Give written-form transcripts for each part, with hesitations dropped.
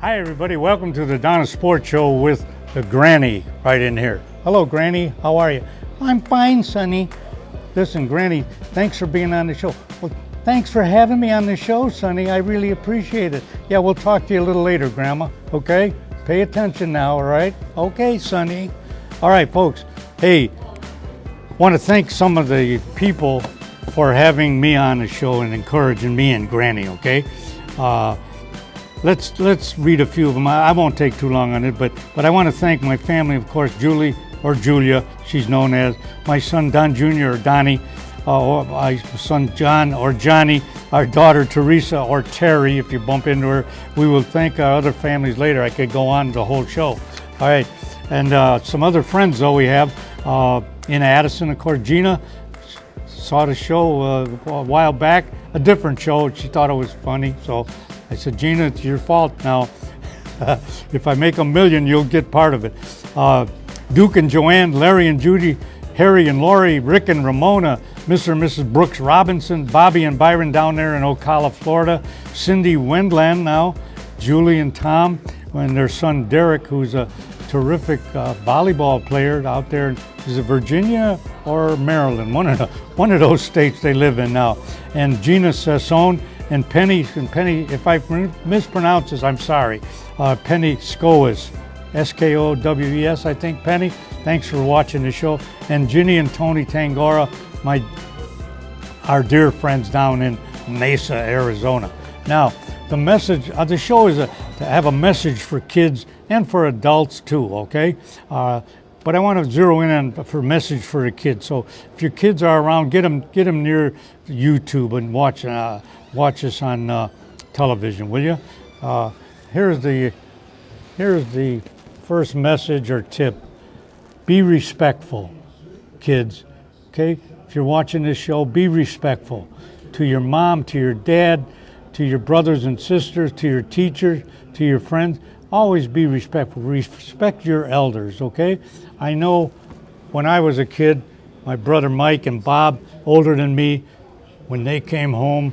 Hi everybody, welcome to the Donna Sports Show with the Granny right in here. Hello Granny, how are you? I'm fine, Sonny. Listen, Granny, thanks for being on the show. Well, thanks for having me on the show, Sonny. I really appreciate it. Yeah, we'll talk to you a little later, Grandma, okay? Pay attention now, all right? Okay, Sonny. All right, folks. Hey, want to thank some of the people for having me on the show and encouraging me and Granny, okay? Let's read a few of them. I won't take too long on it, but I want to thank my family, of course, Julie, or Julia, she's known as, my son Don Jr. or Donnie, my son John or Johnny, our daughter Teresa or Terry, if you bump into her. We will thank our other families later. I could go on the whole show. All right, and some other friends, though, we have in Addison, of course, Gina saw the show a while back, a different show. She thought it was funny, so I said, Gina, it's your fault now. If I make $1 million, you'll get part of it. Duke and Joanne, Larry and Judy, Harry and Lori, Rick and Ramona, Mr. and Mrs. Brooks Robinson, Bobby and Byron down there in Ocala, Florida, Cindy Wendland now, Julie and Tom, and their son Derek, who's a terrific volleyball player out there. Is it Virginia or Maryland? One of those states they live in now. And Gina Sassone and Penny, if I mispronounce this, I'm sorry. Penny Skoes, S-K-O-W-E-S, I think, Penny. Thanks for watching the show. And Ginny and Tony Tangora, our dear friends down in Mesa, Arizona. Now, the message of the show is to have a message for kids and for adults too, okay? But I want to zero in on for message for the kids. So if your kids are around, get them near YouTube and watch us on television, will you? Here's the first message or tip. Be respectful, kids, okay? If you're watching this show, be respectful to your mom, to your dad, to your brothers and sisters, to your teachers, to your friends. Always be respectful. Respect your elders, okay? I know when I was a kid, my brother Mike and Bob, older than me, when they came home,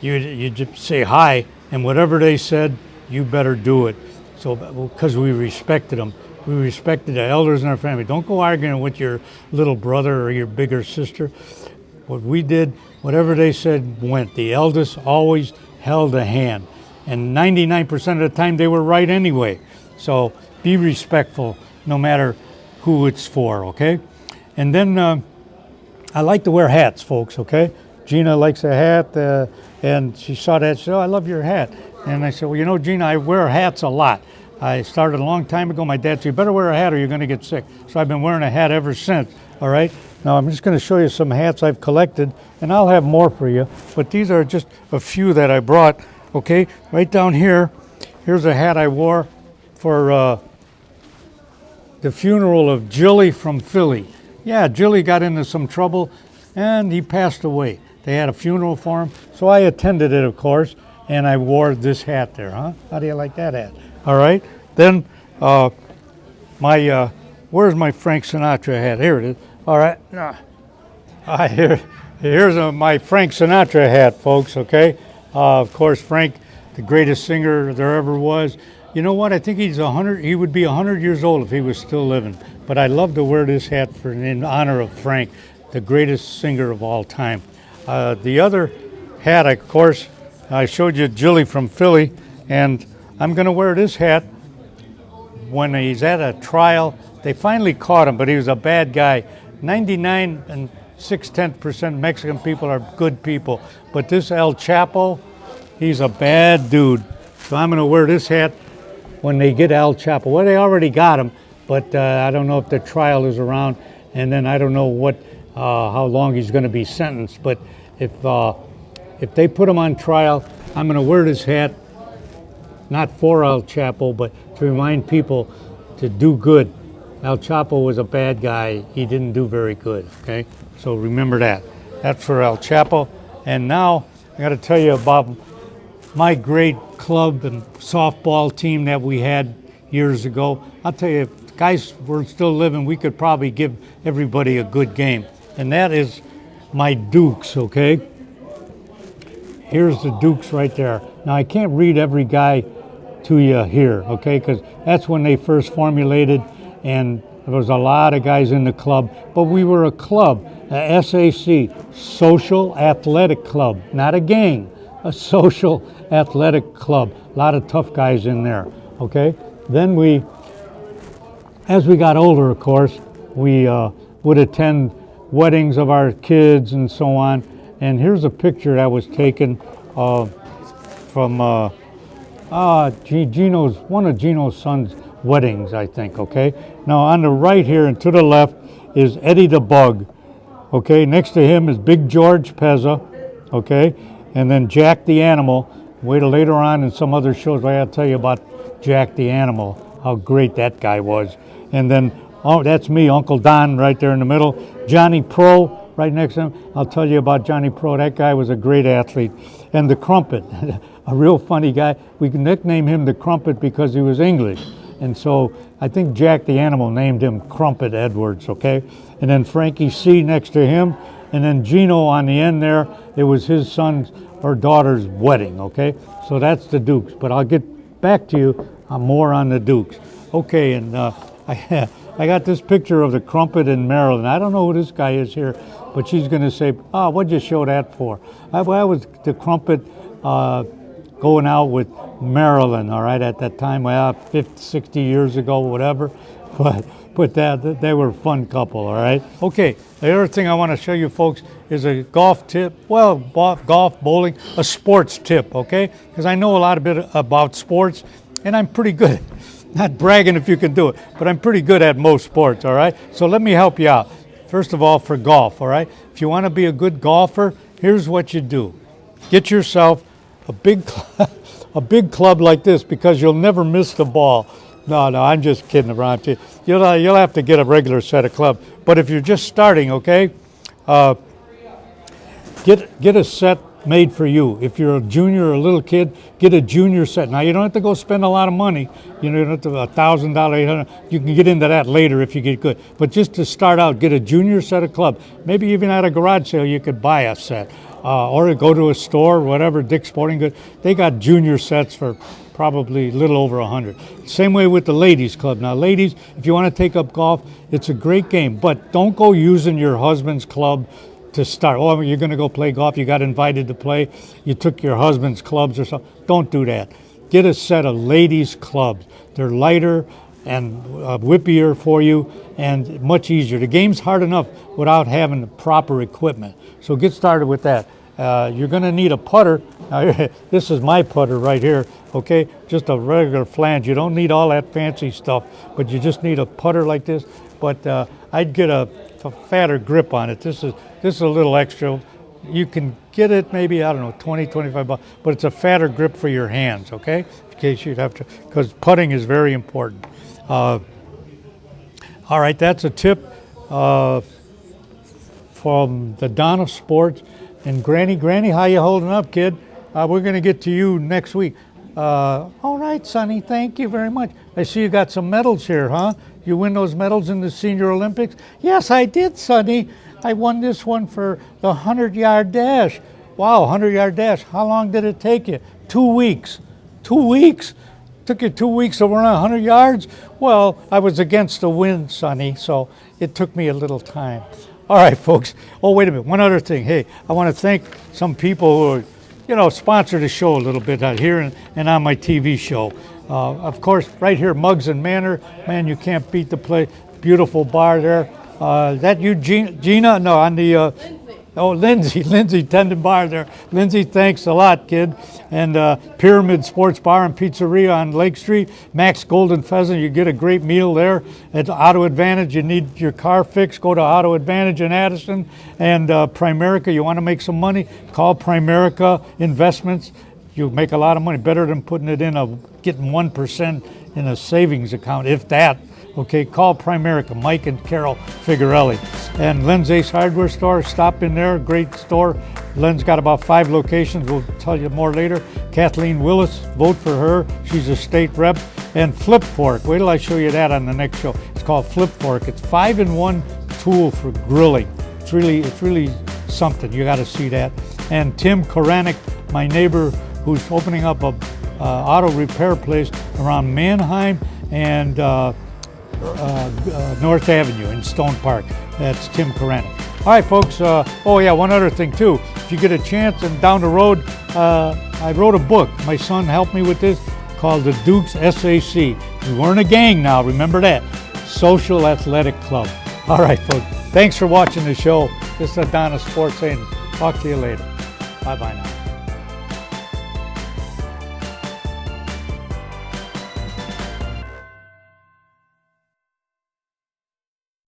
you'd just say hi, and whatever they said, you better do it. So, because we respected them. We respected the elders in our family. Don't go arguing with your little brother or your bigger sister. What we did, whatever they said went. The eldest always held a hand. And 99% of the time they were right anyway. So be respectful no matter who it's for, okay? And then I like to wear hats, folks, okay? Gina likes a hat, and she saw that, she said, oh, I love your hat. And I said, well, you know, Gina, I wear hats a lot. I started a long time ago. My dad said, you better wear a hat or you're going to get sick. So I've been wearing a hat ever since, all right? Now I'm just going to show you some hats I've collected, and I'll have more for you. But these are just a few that I brought, okay? Right down here, here's a hat I wore for the funeral of Jilly from Philly. Yeah, Jilly got into some trouble, and he passed away. They had a funeral for him, so I attended it, of course, and I wore this hat there, huh? How do you like that hat? All right. Then where's my Frank Sinatra hat? Here it is. All right. Here's my Frank Sinatra hat, folks, okay? Of course, Frank, the greatest singer there ever was. You know what? I think he would be 100 years old if he was still living. But I love to wear this hat in honor of Frank, the greatest singer of all time. The other hat, of course, I showed you Jilly from Philly, and I'm going to wear this hat when he's at a trial. They finally caught him, but he was a bad guy. 99 and 6/10% Mexican people are good people, but this El Chapo, he's a bad dude. So I'm going to wear this hat when they get El Chapo. Well, they already got him, but I don't know if the trial is around, and then I don't know how long he's going to be sentenced. But if they put him on trial, I'm going to wear this hat. Not for El Chapo, but to remind people to do good. El Chapo was a bad guy. He didn't do very good, okay? So remember that. That's for El Chapo. And now I got to tell you about my great club and softball team that we had years ago. I'll tell you, if guys were still living, we could probably give everybody a good game. And that is my Dukes, okay? Here's the Dukes right there. Now, I can't read every guy to you here, okay? Because that's when they first formulated, and there was a lot of guys in the club, but we were a club, a SAC, Social Athletic Club, not a gang, a social athletic club. A lot of tough guys in there, okay? Then as we got older, of course, we would attend weddings of our kids and so on. And here's a picture that was taken from Gino's, one of Gino's son's weddings, I think, okay? Now on the right here and to the left is Eddie the Bug, okay? Next to him is Big George Pezza, okay? And then Jack the Animal. Wait till later on in some other shows I gotta tell you about Jack the Animal, how great that guy was. And then, oh, that's me, Uncle Don right there in the middle. Johnny Pro right next to him. I'll tell you about Johnny Pro. That guy was a great athlete. And the Crumpet, a real funny guy. We can nickname him the Crumpet because he was English. And so I think Jack the Animal named him Crumpet Edwards, okay? And then Frankie C next to him. And then Gino on the end there, it was his son's or daughter's wedding, okay? So that's the Dukes. But I'll get back to you more on the Dukes. Okay, and I got this picture of the Crumpet in Maryland. I don't know who this guy is here, but she's going to say, oh, what'd you show that for? I was the Crumpet going out with Maryland, all right, at that time, 50, 60 years ago, whatever. But that they were a fun couple, all right? Okay, the other thing I want to show you folks is a golf tip. Well, golf, bowling, a sports tip, okay? Because I know a lot of bit about sports, and I'm pretty good. Not bragging if you can do it, but I'm pretty good at most sports, all right? So let me help you out. First of all, for golf, all right? If you want to be a good golfer, here's what you do. Get yourself a big club like this because you'll never miss the ball. No, I'm just kidding around. You'll have to get a regular set of clubs. But if you're just starting, okay, get a set made for you. If you're a junior or a little kid, get a junior set. Now, you don't have to go spend a lot of money. You don't have to $1,000, $800. You can get into that later if you get good. But just to start out, get a junior set of clubs. Maybe even at a garage sale, you could buy a set. Or go to a store, whatever, Dick's Sporting Goods. They got junior sets for probably a little over 100. Same way with the ladies club. Now, ladies, if you want to take up golf, it's a great game, but don't go using your husband's club to start. Oh, you're going to go play golf. You got invited to play. You took your husband's clubs or something. Don't do that. Get a set of ladies clubs. They're lighter and whippier for you and much easier. The game's hard enough without having the proper equipment. So get started with that. You're going to need a putter. Now, this is my putter right here, okay? Just a regular flange. You don't need all that fancy stuff, but you just need a putter like this. But I'd get a fatter grip on it. This is a little extra. You can get it maybe, I don't know, 20, 25 bucks, but it's a fatter grip for your hands, okay? In case you'd have to, because putting is very important. All right, that's a tip from the Don of Sports. And Granny, how you holding up, kid? We're going to get to you next week. All right, Sonny, thank you very much. I see you got some medals here, huh? You win those medals in the Senior Olympics? Yes, I did, Sonny. I won this one for the 100-yard dash. Wow, 100-yard dash. How long did it take you? 2 weeks. 2 weeks? Took you 2 weeks to run 100 yards? Well, I was against the wind, Sonny, so it took me a little time. All right, folks. Oh, wait a minute. One other thing. Hey, I want to thank some people who, sponsor the show a little bit out here and on my TV show. Of course, right here, Mugs and Manor. Man, you can't beat the place. Beautiful bar there. That you, Gina? No, on the... Lindsay, Tendon Bar there. Lindsay, thanks a lot, kid. And Pyramid Sports Bar and Pizzeria on Lake Street. Max Golden Pheasant, you get a great meal there. At Auto Advantage, you need your car fixed, go to Auto Advantage in Addison. And Primerica, you want to make some money, call Primerica Investments. You make a lot of money, better than putting it getting 1% in a savings account, if that. Okay, call Primerica, Mike and Carol Figuarelli. And Len's Ace Hardware Store, stop in there, great store. Len's got about 5 locations, we'll tell you more later. Kathleen Willis, vote for her, she's a state rep. And Flip Fork, wait till I show you that on the next show. It's called Flip Fork. It's 5-in-1 tool for grilling. It's really something, you gotta see that. And Tim Koranek, my neighbor who's opening up a auto repair place around Mannheim and North Avenue in Stone Park. That's Tim Koranek. All right, folks. Oh yeah, one other thing too. If you get a chance and down the road, I wrote a book. My son helped me with this, called the Dukes SAC. We weren't a gang now, remember that. Social Athletic Club. All right, folks. Thanks for watching the show. This is Adana Sports saying, talk to you later. Bye-bye now.